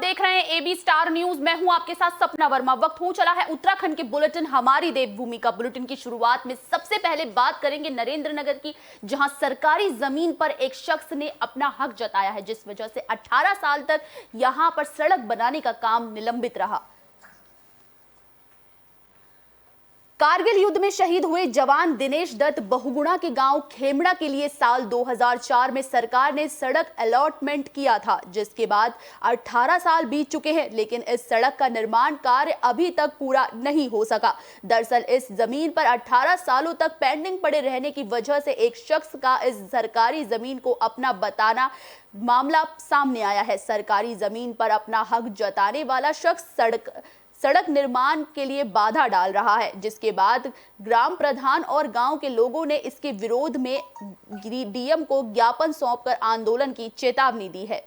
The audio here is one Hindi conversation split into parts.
देख रहे हैं एबी स्टार न्यूज। मैं हूं आपके साथ सपना वर्मा। वक्त हो चला है उत्तराखंड के बुलेटिन हमारी देवभूमि का। बुलेटिन की शुरुआत में सबसे पहले बात करेंगे नरेंद्रनगर की, जहां सरकारी जमीन पर एक शख्स ने अपना हक जताया है, जिस वजह से 18 साल तक यहां पर सड़क बनाने का काम निलंबित रहा। कारगिल युद्ध में शहीद हुए जवान दिनेश दत्त बहुगुणा के गांव खेमड़ा के लिए साल 2004 में सरकार ने सड़क अलॉटमेंट किया था, जिसके बाद 18 साल बीत चुके हैं, लेकिन इस सड़क का निर्माण कार्य अभी तक पूरा नहीं हो सका। दरअसल इस जमीन पर 18 सालों तक पेंडिंग पड़े रहने की वजह से एक शख्स का इस सरकारी जमीन को अपना बताना मामला सामने आया है। सरकारी जमीन पर अपना हक जताने वाला शख्स सड़क निर्माण के लिए बाधा डाल रहा है, जिसके बाद ग्राम प्रधान और गांव के लोगों ने इसके विरोध में डीएम को ज्ञापन सौंपकर आंदोलन की चेतावनी दी है।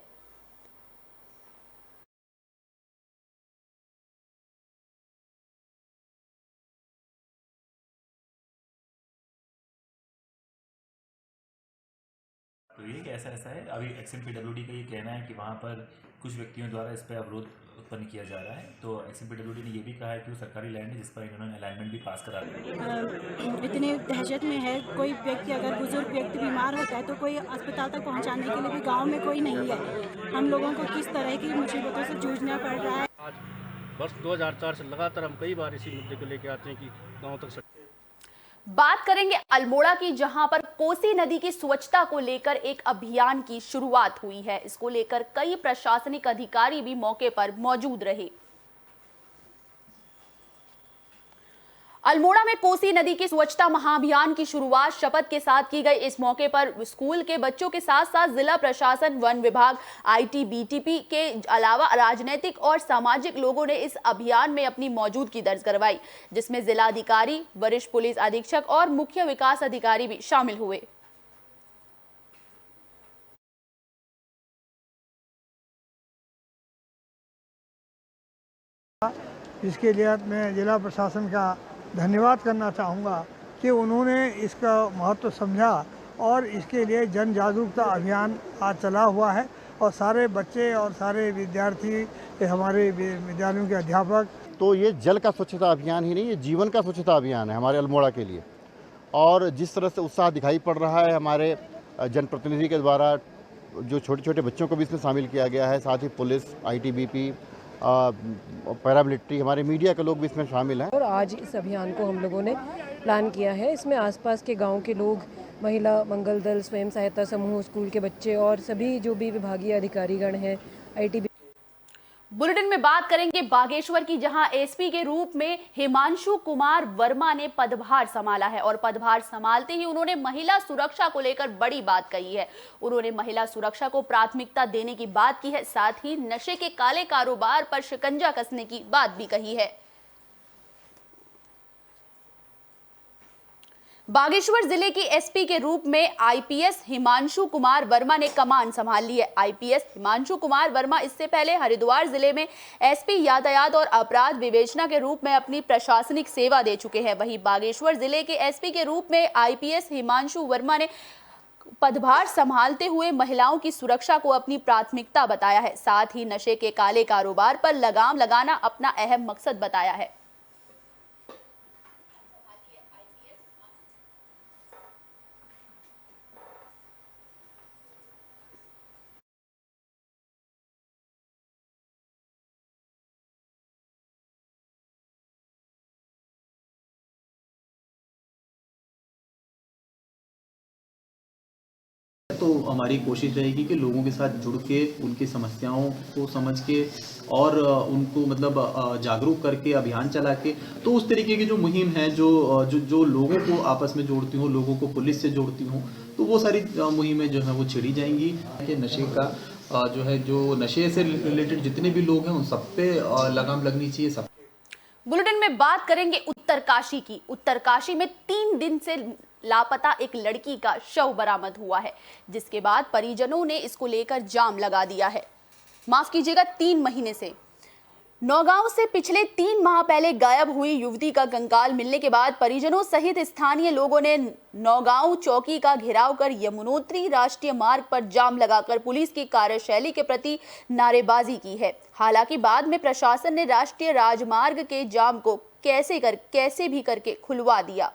तो ये कि ऐसा है, अभी एक्सएमपीडब्ल्यूडी का ये कहना है कि वहाँ पर कुछ व्यक्तियों द्वारा इस पर अवरोध उत्पन्न किया जा रहा है। तो एक्सएमपीडब्ल्यूडी ने ये भी कहा है कि वो सरकारी लैंड है जिस पर इन्होंने अलाइनमेंट भी पास करा दिया। इतनी दहशत में है, कोई व्यक्ति अगर बुजुर्ग व्यक्ति बीमार होता है तो कोई अस्पताल तक पहुंचाने के लिए भी गांव में कोई नहीं है। हम लोगों को किस तरह की मुसीबतों से जूझना पड़ रहा है। आज वर्ष 2004 से लगातार हम कई बार इसी मुद्दे को लेकर आते हैं कि गाँव तक। बात करेंगे अल्मोड़ा की, जहां पर कोसी नदी की स्वच्छता को लेकर एक अभियान की शुरुआत हुई है। इसको लेकर कई प्रशासनिक अधिकारी भी मौके पर मौजूद रहे। अल्मोड़ा में कोसी नदी की स्वच्छता महाअभियान की शुरुआत शपथ के साथ की गई। इस मौके पर स्कूल के बच्चों के साथ साथ जिला प्रशासन, वन विभाग, आईटीबीटी के अलावा राजनीतिक और सामाजिक लोगों ने इस अभियान में अपनी मौजूदगी दर्ज करवाई, जिसमें जिलाधिकारी, वरिष्ठ पुलिस अधीक्षक और मुख्य विकास अधिकारी भी शामिल हुए। इसके लिए मैं जिला प्रशासन का धन्यवाद करना चाहूँगा कि उन्होंने इसका महत्व समझा और इसके लिए जन जागरूकता अभियान आज चला हुआ है। और सारे बच्चे और सारे विद्यार्थी, हमारे विद्यालयों के अध्यापक, तो ये जल का स्वच्छता अभियान ही नहीं, ये जीवन का स्वच्छता अभियान है हमारे अल्मोड़ा के लिए। और जिस तरह से उत्साह दिखाई पड़ रहा है हमारे जनप्रतिनिधि के द्वारा, जो छोटे छोटे बच्चों को भी इसमें शामिल किया गया है, साथ ही पुलिस, आईटीबीपी, पैरामिलिट्री, हमारे मीडिया के लोग भी इसमें शामिल हैं। और आज इस अभियान को हम लोगों ने प्लान किया है। इसमें आसपास के गांव के लोग, महिला मंगल दल, स्वयं सहायता समूह, स्कूल के बच्चे और सभी जो भी विभागीय अधिकारीगण हैं, आईटी। बुलेटिन में बात करेंगे बागेश्वर की, जहां एसपी के रूप में हिमांशु कुमार वर्मा ने पदभार संभाला है और पदभार संभालते ही उन्होंने महिला सुरक्षा को लेकर बड़ी बात कही है। उन्होंने महिला सुरक्षा को प्राथमिकता देने की बात की है, साथ ही नशे के काले कारोबार पर शिकंजा कसने की बात भी कही है। बागेश्वर जिले की एसपी के रूप में आईपीएस हिमांशु कुमार वर्मा ने कमान संभाल ली है। आईपीएस हिमांशु कुमार वर्मा इससे पहले हरिद्वार जिले में एसपी यातायात और अपराध विवेचना के रूप में अपनी प्रशासनिक सेवा दे चुके हैं। वहीं बागेश्वर जिले के एसपी के रूप में आईपीएस हिमांशु वर्मा ने पदभार संभालते हुए महिलाओं की सुरक्षा को अपनी प्राथमिकता बताया है, साथ ही नशे के काले कारोबार पर लगाम लगाना अपना अहम मकसद बताया है। तो हमारी कोशिश रहेगी कि लोगों के साथ जुड़ के उनकी समस्याओं को समझ के और उनको मतलब जागरूक करके अभियान चला के, तो उस तरीके की जो मुहिम है जो लोगों को आपस में जोड़ती हूँ, लोगों को पुलिस से जोड़ती हूँ, तो वो सारी मुहिमें जो है वो छिड़ी जाएंगी। कि नशे का जो है, जो नशे से रिलेटेड जितने भी लोग हैं उन सब पे लगाम लगनी चाहिए। सब बुलेटिन में बात करेंगे उत्तरकाशी की। उत्तरकाशी में 3 दिन से लापता एक लड़की का शव बरामद हुआ है, जिसके बाद परिजनों ने इसको लेकर जाम लगा दिया है। माफ कीजिएगा, 3 महीने से नौगांव से पिछले 3 माह पहले गायब हुई युवती का कंकाल मिलने के बाद परिजनों सहित स्थानीय लोगों ने नौगांव चौकी का घेराव कर यमुनोत्री राष्ट्रीय मार्ग पर जाम लगाकर पुलिस की कार्यशैली के प्रति नारेबाजी की है। हालांकि बाद में प्रशासन ने राष्ट्रीय राजमार्ग के जाम को कैसे भी करके खुलवा दिया।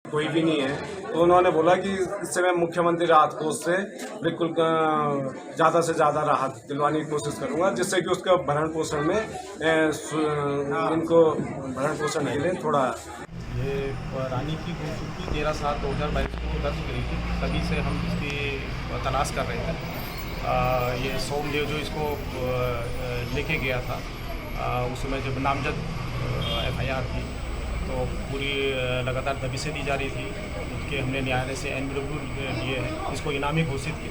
कोई भी नहीं है, तो उन्होंने बोला कि इस समय मुख्यमंत्री राहत कोष से बिल्कुल ज़्यादा से ज़्यादा राहत दिलवाने की कोशिश करूँगा, जिससे कि उसका भरण पोषण में इनको भरण पोषण के लिए थोड़ा। ये रानी की गुमशुदगी 13/7/2022 को दर्ज करी थी, तभी से हम इसकी तलाश कर रहे थे। ये सोमदेव जो इसको लेके गया था, उसमें जब नामजद FIR थी तो पूरी लगातार दबी से दी जा रही थी। उसके हमने न्यायालय से NBW लिए हैं, इसको इनामी घोषित की।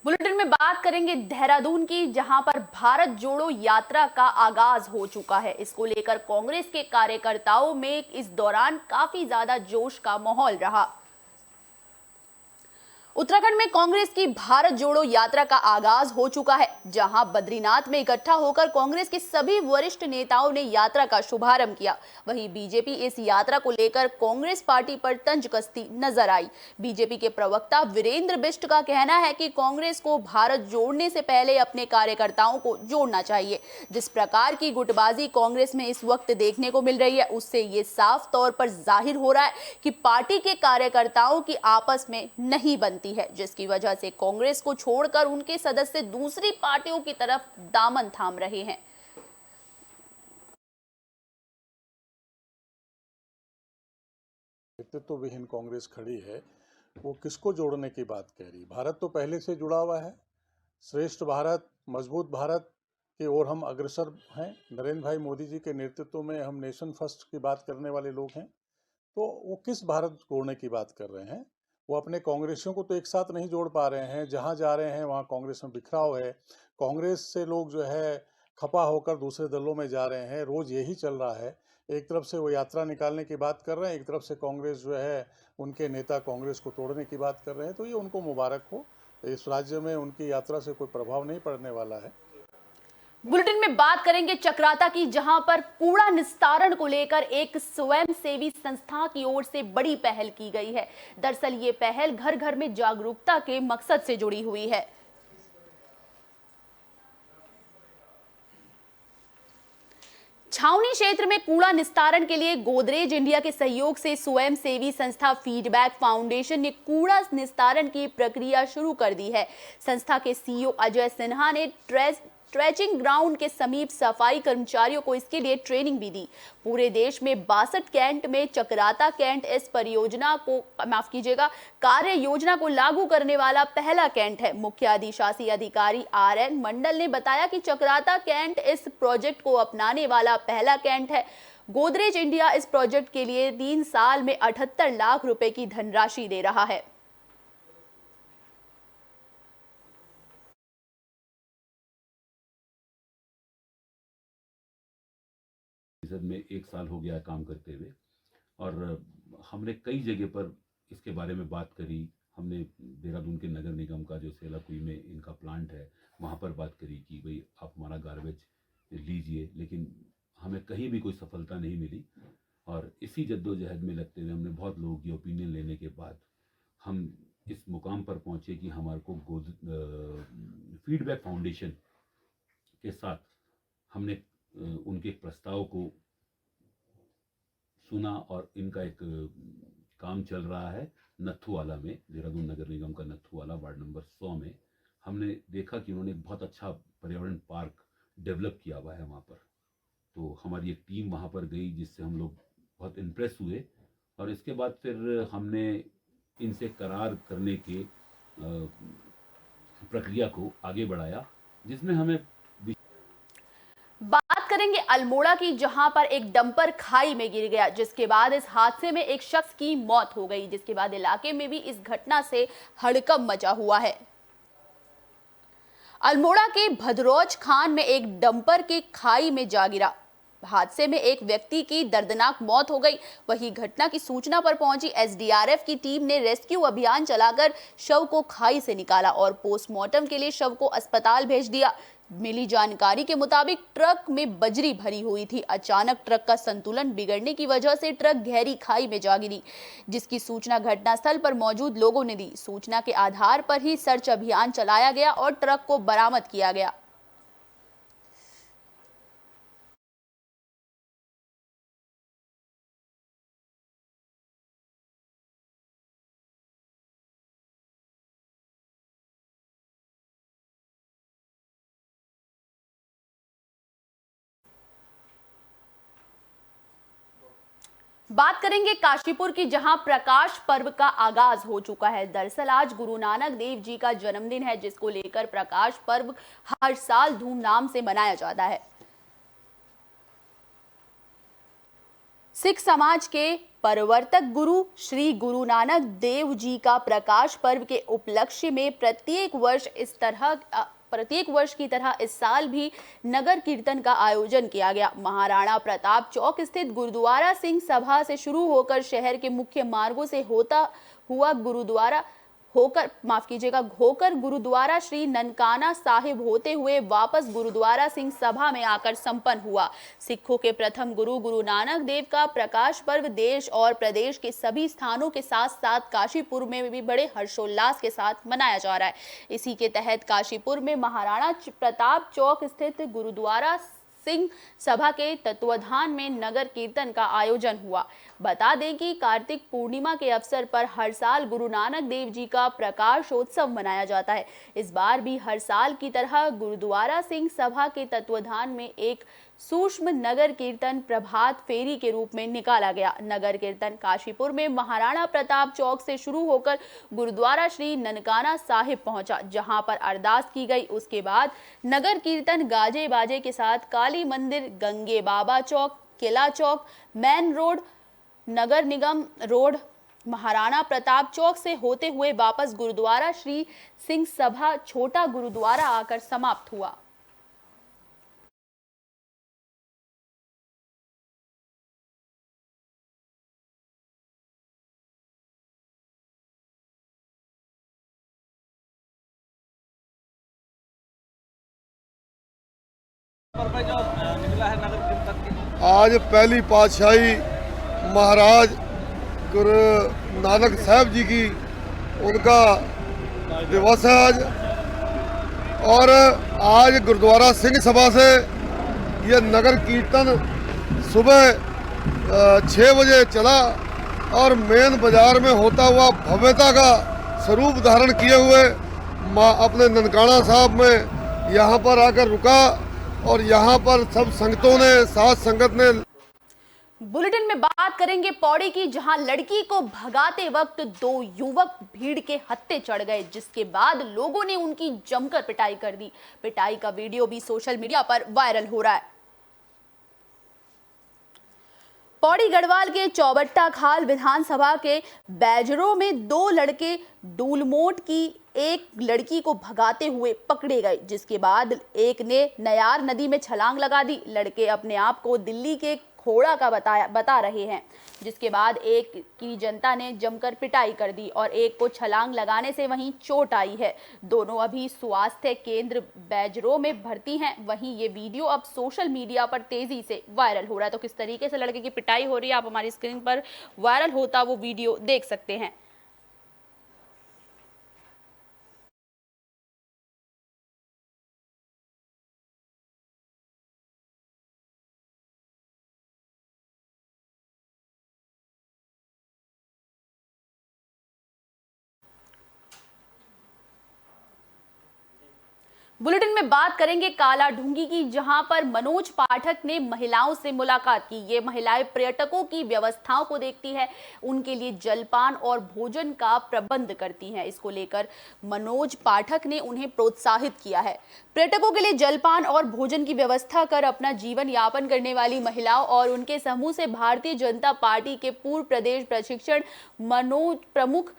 बुलेटिन में बात करेंगे देहरादून की, जहां पर भारत जोड़ो यात्रा का आगाज हो चुका है। इसको लेकर कांग्रेस के कार्यकर्ताओं में इस दौरान काफी ज्यादा जोश का माहौल रहा। उत्तराखंड में कांग्रेस की भारत जोड़ो यात्रा का आगाज हो चुका है, जहां बद्रीनाथ में इकट्ठा होकर कांग्रेस के सभी वरिष्ठ नेताओं ने यात्रा का शुभारंभ किया। वहीं बीजेपी इस यात्रा को लेकर कांग्रेस पार्टी पर तंज कसती नजर आई। बीजेपी के प्रवक्ता वीरेंद्र बिष्ट का कहना है कि कांग्रेस को भारत जोड़ने से पहले अपने कार्यकर्ताओं को जोड़ना चाहिए। जिस प्रकार की गुटबाजी कांग्रेस में इस वक्त देखने को मिल रही है, उससे ये साफ तौर पर जाहिर हो रहा है कि पार्टी के कार्यकर्ताओं की आपस में नहीं बनती है, जिसकी वजह से कांग्रेस को छोड़कर उनके सदस्य दूसरी पार्टियों की तरफ दामन थाम रहे हैं। नेतृत्व विहीन कांग्रेस खड़ी है, वो किसको जोड़ने की बात कह रही? भारत तो पहले से जुड़ा हुआ है। श्रेष्ठ भारत, मजबूत भारत की ओर हम अग्रसर हैं। नरेंद्र भाई मोदी जी के नेतृत्व में हम नेशन फर्स्ट की बात करने वाले लोग हैं। तो वो किस भारत जोड़ने की बात कर रहे हैं? वो अपने कांग्रेसियों को तो एक साथ नहीं जोड़ पा रहे हैं। जहाँ जा रहे हैं वहाँ कांग्रेस में बिखराव है। कांग्रेस से लोग जो है खपा होकर दूसरे दलों में जा रहे हैं। रोज़ यही चल रहा है। एक तरफ से वो यात्रा निकालने की बात कर रहे हैं, एक तरफ से कांग्रेस जो है उनके नेता कांग्रेस को तोड़ने की बात कर रहे हैं। तो ये उनको मुबारक हो। इस राज्य में उनकी यात्रा से कोई प्रभाव नहीं पड़ने वाला है। बुलेटिन में बात करेंगे चक्राता की, जहां पर कूड़ा निस्तारण को लेकर एक स्वयंसेवी संस्था की ओर से बड़ी पहल की गई है। दरअसल ये पहल घर घर में जागरूकता के मकसद से जुड़ी हुई है। छावनी क्षेत्र में कूड़ा निस्तारण के लिए गोदरेज इंडिया के सहयोग से स्वयंसेवी संस्था फीडबैक फाउंडेशन ने कूड़ा निस्तारण की प्रक्रिया शुरू कर दी है। संस्था के CEO अजय सिन्हा ने ट्रेचिंग ग्राउंड के समीप सफाई कर्मचारियों को इसके लिए ट्रेनिंग भी दी। पूरे देश में 62 कैंट में चक्राता कैंट इस परियोजना को कार्य योजना को लागू करने वाला पहला कैंट है। मुख्य अधिशासी अधिकारी RN मंडल ने बताया कि चक्राता कैंट इस प्रोजेक्ट को अपनाने वाला पहला कैंट है। गोदरेज इंडिया इस प्रोजेक्ट के लिए 3 साल में 78 लाख रुपए की धनराशि दे रहा है। में 1 साल हो गया काम करते हुए, और हमने कई जगह पर इसके बारे में बात करी। हमने देहरादून के नगर निगम का जो सेलाकुई में इनका प्लांट है वहाँ पर बात करी कि भाई आप हमारा गार्बेज लीजिए, लेकिन हमें कहीं भी कोई सफलता नहीं मिली। और इसी जद्दोजहद में लगते हुए हमने बहुत लोगों की ओपिनियन लेने के बाद हम इस मुकाम पर पहुँचे कि हमारे को फीडबैक फाउंडेशन के साथ हमने उनके प्रस्ताव को सुना, और इनका एक काम चल रहा है नथुवाला में, देहरादून नगर निगम का नथुवाला वार्ड नंबर 100 में। हमने देखा कि उन्होंने एक बहुत अच्छा पर्यावरण पार्क डेवलप किया हुआ है वहाँ पर। तो हमारी एक टीम वहाँ पर गई, जिससे हम लोग बहुत इम्प्रेस हुए, और इसके बाद फिर हमने इनसे करार करने के प्रक्रिया को आगे बढ़ाया, जिसमें हमें बात करेंगे अल्मोड़ा की, जहां पर एक डंपर खाई में गिर गया, जिसके बाद इस हादसे में एक शख्स की मौत हो गई, जिसके बाद इलाके में भी इस घटना से हड़कंप मचा हुआ है। अल्मोड़ा के भदरौज खान में एक डंपर के खाई में जा गिरा। हादसे में एक व्यक्ति की दर्दनाक मौत हो गई। वहीं घटना की सूचना पर पहुंची एसडीआरएफ की टीम ने रेस्क्यू अभियान चलाकर शव को खाई से निकाला और पोस्टमार्टम के लिए शव को अस्पताल भेज दिया। मिली जानकारी के मुताबिक ट्रक में बजरी भरी हुई थी। अचानक ट्रक का संतुलन बिगड़ने की वजह से ट्रक गहरी खाई में जा गिरी, जिसकी सूचना घटनास्थल पर मौजूद लोगों ने दी। सूचना के आधार पर ही सर्च अभियान चलाया गया और ट्रक को बरामद किया गया। बात करेंगे काशीपुर की, जहां प्रकाश पर्व का आगाज हो चुका है। दरअसल आज गुरु नानक देव जी का जन्मदिन है, जिसको लेकर प्रकाश पर्व हर साल धूमधाम से मनाया जाता है। सिख समाज के प्रवर्तक गुरु श्री गुरु नानक देव जी का प्रकाश पर्व के उपलक्ष्य में प्रत्येक वर्ष की तरह इस साल भी नगर कीर्तन का आयोजन किया गया। महाराणा प्रताप चौक स्थित गुरुद्वारा सिंह सभा से शुरू होकर शहर के मुख्य मार्गों से होता हुआ होकर गुरुद्वारा श्री ननकाना साहिब होते हुए वापस गुरुद्वारा सिंह सभा में आकर संपन्न हुआ। सिखों के प्रथम गुरु गुरु नानक देव का प्रकाश पर्व देश और प्रदेश के सभी स्थानों के साथ साथ काशीपुर में भी बड़े हर्षोल्लास के साथ मनाया जा रहा है। इसी के तहत काशीपुर में महाराणा प्रताप चौक स्थित गुरुद्वारा सिंह सभा के तत्वाधान में नगर कीर्तन का आयोजन हुआ। बता दें कि कार्तिक पूर्णिमा के अवसर पर हर साल गुरु नानक देव जी का प्रकाशोत्सव मनाया जाता है। इस बार भी हर साल की तरह गुरुद्वारा सिंह सभा के तत्वाधान में एक सूक्ष्म नगर कीर्तन प्रभात फेरी के रूप में निकाला गया। नगर कीर्तन काशीपुर में महाराणा प्रताप चौक से शुरू होकर गुरुद्वारा श्री ननकाना साहिब पहुंचा, जहां पर अरदास की गई। उसके बाद नगर कीर्तन गाजे बाजे के साथ काली मंदिर, गंगे बाबा चौक, किला चौक, मेन रोड, नगर निगम रोड, महाराणा प्रताप चौक से होते हुए वापस गुरुद्वारा श्री सिंह सभा छोटा गुरुद्वारा आकर समाप्त हुआ। आज पहली पातशाही महाराज गुरु नानक साहब जी की उनका दिवस है आज, और आज गुरुद्वारा सिंह सभा से ये नगर कीर्तन सुबह 6 बजे चला और मेन बाजार में होता हुआ भव्यता का स्वरूप धारण किए हुए अपने ननकाना साहब में यहाँ पर आकर रुका और यहाँ पर सब संगतों ने, साथ संगत ने। बुलेटिन में बात करेंगे पौड़ी की, जहां लड़की को भगाते वक्त 2 युवक भीड़ के हत्थे चढ़ गए, जिसके बाद लोगों ने उनकी जमकर पिटाई कर दी। पिटाई का वीडियो भी सोशल मीडिया पर वायरल हो रहा है। पौड़ी गढ़वाल के चौबट्टा खाल विधानसभा के बैजरों में 2 लड़के डूलमोट की एक लड़की को भगाते हुए पकड़े गए, जिसके बाद एक ने नयार नदी में छलांग लगा दी। लड़के अपने आप को दिल्ली के खोड़ा का बता रहे हैं, जिसके बाद एक की जनता ने जमकर पिटाई कर दी और एक को छलांग लगाने से वहीं चोट आई है। दोनों अभी स्वास्थ्य केंद्र बैजरों में भर्ती हैं। वहीं ये वीडियो अब सोशल मीडिया पर तेजी से वायरल हो रहा है। तो किस तरीके से लड़के की पिटाई हो रही है, आप हमारी स्क्रीन पर वायरल होता वो वीडियो देख सकते हैं। बुलेटिन में बात करेंगे काला ढूंगी की, जहां पर मनोज पाठक ने महिलाओं से मुलाकात की। ये महिलाएं पर्यटकों की व्यवस्थाओं को देखती है, उनके लिए जलपान और भोजन का प्रबंध करती हैं। इसको लेकर मनोज पाठक ने उन्हें प्रोत्साहित किया है। पर्यटकों के लिए जलपान और भोजन की व्यवस्था कर अपना जीवन यापन करने वाली महिलाओं और उनके समूह से भारतीय जनता पार्टी के पूर्व प्रदेश प्रशिक्षण प्रमुख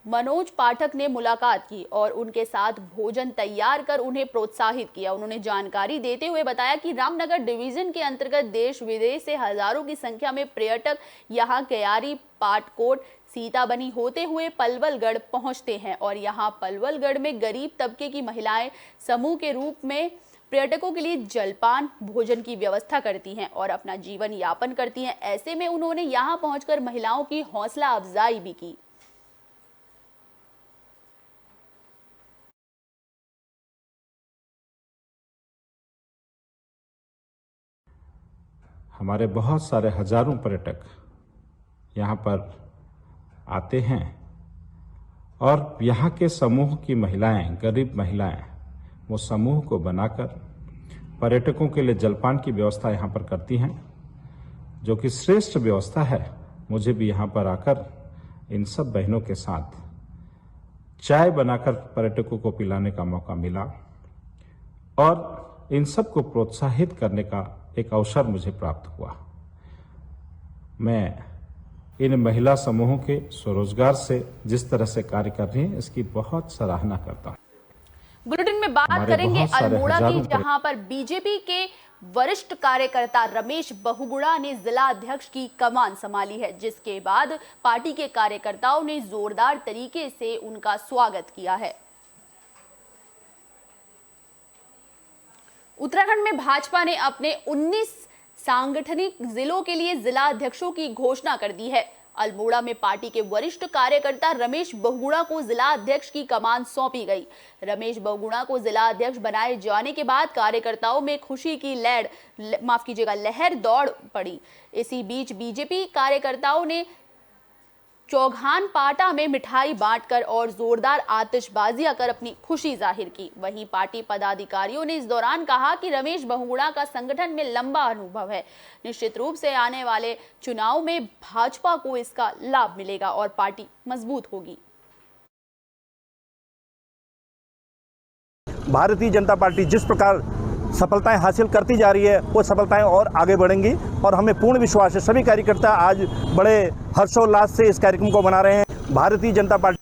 मनोज पाठक ने मुलाकात की और उनके साथ भोजन तैयार कर उन्हें प्रोत्साहित किया। उन्होंने जानकारी देते हुए बताया कि रामनगर डिवीजन के अंतर्गत देश विदेश से हजारों की संख्या में पर्यटक यहां क्यारी, पाटकोट, सीताबनी होते हुए पलवलगढ़ पहुंचते हैं और यहां पलवलगढ़ में गरीब तबके की महिलाएं समूह के रूप में पर्यटकों के लिए जलपान भोजन की व्यवस्था करती हैं और अपना जीवन यापन करती हैं। ऐसे में उन्होंने यहां पहुंचकर महिलाओं की हौसला अफजाई भी की। हमारे बहुत सारे हजारों पर्यटक यहाँ पर आते हैं और यहाँ के समूह की महिलाएं, गरीब महिलाएं, वो समूह को बनाकर पर्यटकों के लिए जलपान की व्यवस्था यहाँ पर करती हैं, जो कि श्रेष्ठ व्यवस्था है। मुझे भी यहाँ पर आकर इन सब बहनों के साथ चाय बनाकर पर्यटकों को पिलाने का मौका मिला और इन सब को प्रोत्साहित करने का एक अवसर मुझे प्राप्त हुआ। मैं इन महिला समूहों के स्वरोजगार से जिस तरह से कार्य कर रही हैं, इसकी बहुत सराहना करता हूँ। बुलेटिन में बात करेंगे अल्मोड़ा की, जहां पर बीजेपी के वरिष्ठ कार्यकर्ता रमेश बहुगुणा ने जिला अध्यक्ष की कमान संभाली है, जिसके बाद पार्टी के कार्यकर्ताओं ने जोरदार तरीके से उनका स्वागत किया है। उत्तराखंड में भाजपा ने अपने 19 सांगठनिक जिलों के लिए जिला अध्यक्षों की घोषणा कर दी है। अल्मोड़ा में पार्टी के वरिष्ठ कार्यकर्ता रमेश बहुगुणा को जिला अध्यक्ष की कमान सौंपी गई। रमेश बहुगुणा को जिला अध्यक्ष बनाए जाने के बाद कार्यकर्ताओं में खुशी की लहर दौड़ पड़ी। इसी बीच बीजेपी कार्यकर्ताओं ने चौघान पाटा में मिठाई बांटकर और जोरदार आतिशबाजियां कर अपनी खुशी जाहिर की। वहीं पार्टी पदाधिकारियों ने इस दौरान कहा कि रमेश बहुगुणा का संगठन में लंबा अनुभव है। निश्चित रूप से आने वाले चुनाव में भाजपा को इसका लाभ मिलेगा और पार्टी मजबूत होगी। भारतीय जनता पार्टी जिस प्रकार सफलताएं हासिल करती जा रही है, वो सफलताएं और आगे बढ़ेंगी और हमें पूर्ण विश्वास है सभी कार्यकर्ता आज बड़े हर्षोल्लास से इस कार्यक्रम को मना रहे हैं। भारतीय जनता पार्टी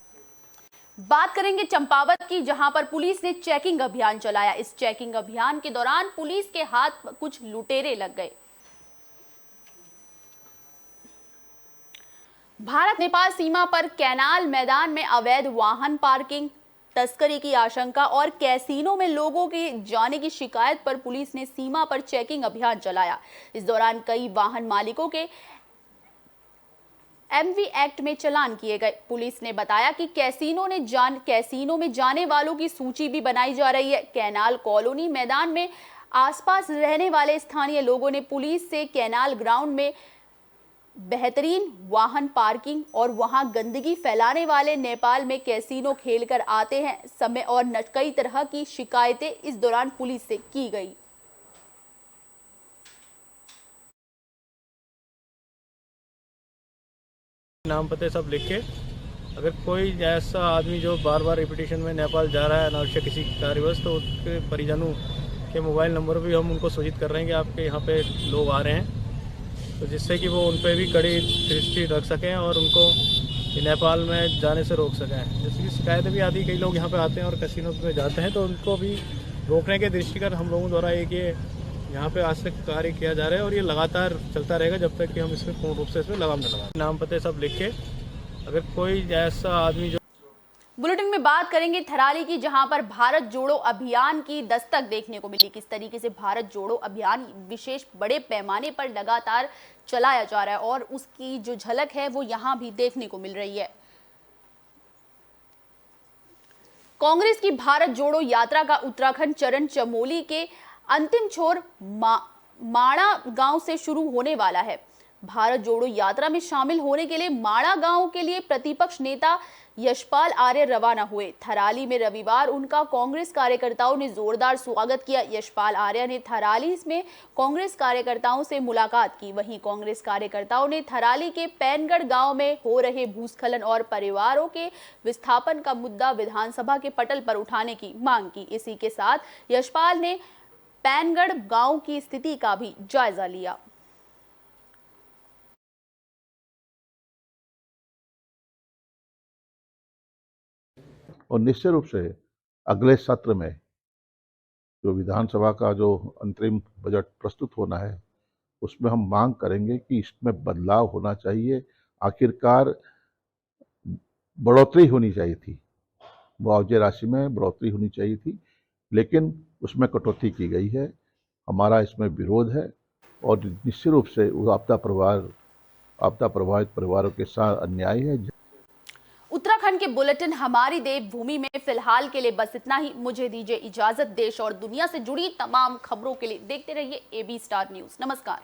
बात करेंगे चंपावत की, जहां पर पुलिस ने चेकिंग अभियान चलाया। इस चेकिंग अभियान के दौरान पुलिस के हाथ कुछ लुटेरे लग गए। भारत नेपाल सीमा पर कैनाल मैदान में अवैध वाहन पार्किंग, तस्करी की आशंका और कैसीनो में लोगों के जाने की शिकायत पर पुलिस ने सीमा पर चेकिंग अभियान चलाया। इस दौरान कई वाहन मालिकों के एमवी एक्ट में चालान किए गए। पुलिस ने बताया कि कैसीनो में जाने वालों की सूची भी बनाई जा रही है। कैनाल कॉलोनी मैदान में आसपास रहने वाले स्थानीय लोगों ने पुलिस से कैनाल ग्राउंड में बेहतरीन वाहन पार्किंग और वहां गंदगी फैलाने वाले नेपाल में कैसीनो खेलकर आते हैं समय और कई तरह की शिकायतें इस दौरान पुलिस से की गई। नाम पते सब लिख के, अगर कोई ऐसा आदमी जो बार बार रिपीटेशन में नेपाल जा रहा है अनावश्यक किसी कार्यवश, तो उसके परिजनों के मोबाइल नंबर भी हम उनको सूचित कर रहे हैं कि आपके यहाँ पे लोग आ रहे हैं, तो जिससे कि वो उन पर भी कड़ी दृष्टि रख सकें और उनको नेपाल में जाने से रोक सकें। जैसे कि शिकायतें भी आती, कई लोग यहाँ पे आते हैं और कैसीनो में जाते हैं, तो उनको भी रोकने के दृष्टिगत हम लोगों द्वारा एक ये यहाँ पे आज तक कार्य किया जा रहा है और ये लगातार चलता रहेगा जब तक कि हम इसमें पूर्ण रूप से इसमें लगाम न लगाएं। नाम पते सब लिख के, अगर कोई ऐसा आदमी जो बुलेटिन में बात करेंगे थराली की, जहां पर भारत जोड़ो अभियान की दस्तक देखने को मिली। किस तरीके से भारत जोड़ो अभियान विशेष बड़े पैमाने पर लगातार चलाया जा रहा है और उसकी जो झलक है वो यहां भी देखने को मिल रही है। कांग्रेस की भारत जोड़ो यात्रा का उत्तराखंड चरण चमोली के अंतिम छोर माणा गांव से शुरू होने वाला है। भारत जोड़ो यात्रा में शामिल होने के लिए माणा गांव के लिए प्रतिपक्ष नेता यशपाल आर्य रवाना हुए। थराली में रविवार उनका कांग्रेस कार्यकर्ताओं ने जोरदार स्वागत किया। यशपाल आर्य ने थराली में कांग्रेस कार्यकर्ताओं से मुलाकात की। वहीं कांग्रेस कार्यकर्ताओं ने थराली के पैनगढ़ गांव में हो रहे भूस्खलन और परिवारों के विस्थापन का मुद्दा विधानसभा के पटल पर उठाने की मांग की। इसी के साथ यशपाल ने पैनगढ़ गांव की स्थिति का भी जायजा लिया। और निश्चित रूप से अगले सत्र में जो विधानसभा का जो अंतरिम बजट प्रस्तुत होना है उसमें हम मांग करेंगे कि इसमें बदलाव होना चाहिए। आखिरकार बढ़ोतरी होनी चाहिए थी, मुआवजे राशि में बढ़ोतरी होनी चाहिए थी, लेकिन उसमें कटौती की गई है। हमारा इसमें विरोध है और निश्चित रूप से आपदा प्रभावित परिवारों के साथ अन्याय है। उत्तराखंड के बुलेटिन हमारी देवभूमि में फिलहाल के लिए बस इतना ही। मुझे दीजिए इजाजत। देश और दुनिया से जुड़ी तमाम खबरों के लिए देखते रहिए AB स्टार न्यूज़। नमस्कार।